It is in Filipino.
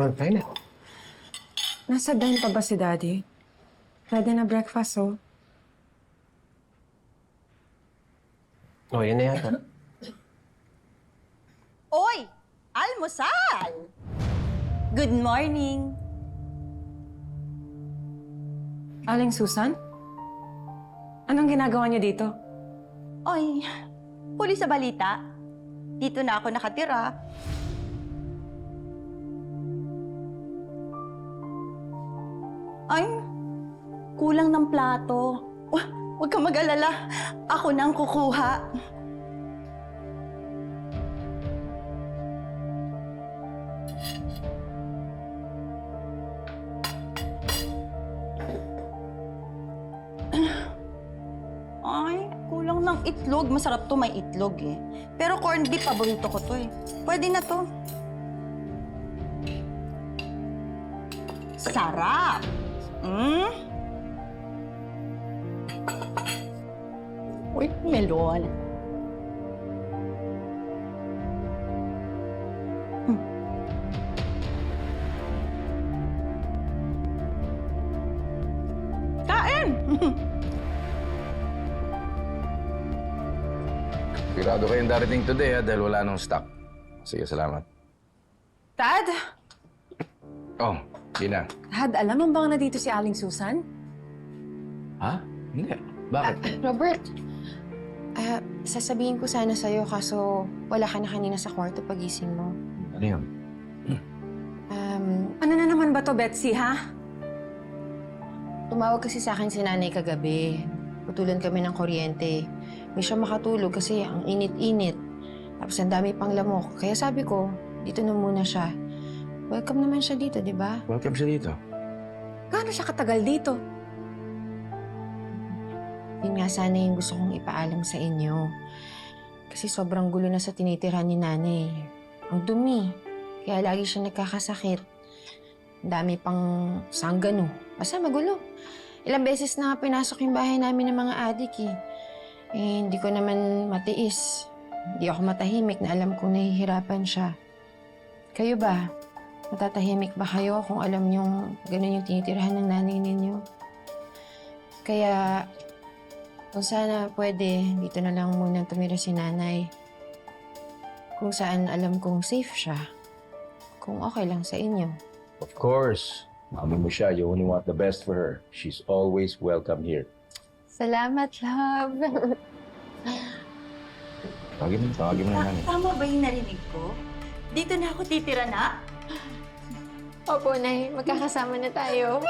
Kain na. Nasa dine pa ba si Daddy? Ready na breakfast, oh. Oh, yan na yata. Oy! Almusal! Good morning! Aling Susan? Anong ginagawa niyo dito? Oy, huli sa balita. Dito na ako nakatira. Ay, kulang ng plato. Huwag kang mag-alala. Ako na ang kukuha. Ay, kulang ng itlog. Masarap to, may itlog eh. Pero corned beef, paborito ko to eh. Pwede na to. Sarap! Uy, melon. Kain! Sigurado kayong darating today, dahil wala nang stock. Sige, salamat. Dad? Oh, Gina. Dad, alam mo bang nandito si Aling Susan? Ha? Hindi. Bakit? Robert, sasabihin ko sana sa'yo kaso wala ka na kanina sa kwarto pagising mo. Ano yun? Ano na naman ba to, Betsy, ha? Tumawag kasi sa akin si nanay kagabi. Putulan kami ng kuryente. May siya makatulog kasi ang init-init. Tapos ang dami pang lamok. Kaya sabi ko, dito na muna siya. Welcome naman siya dito, di ba? Welcome siya dito. Gaano siya katagal dito? Yun nga sana yung gusto kong ipaalam sa inyo. Kasi sobrang gulo na sa tinitira ni nanay. Ang dumi. Kaya lagi siya nagkakasakit. Ang dami pang sanggano. Basta magulo. Ilang beses na nga pinasok yung bahay namin ng mga adik eh. Hindi ko naman matiis. Hindi ako matahimik na alam kong nahihirapan siya. Kayo ba? Matatahimik ba kayo kung alam niyong ganun yung tinitirahan ng nanay ninyo? Kaya, kung sana pwede, dito na lang muna tumira si nanay. Kung saan alam kong safe siya. Kung okay lang sa inyo. Of course. Mami mo siya. You only want the best for her. She's always welcome here. Salamat, love. Tawagin mo na nanay. Tama ba yung narinig ko? Dito na ako titira na? Opo, Nay. Magkakasama na tayo.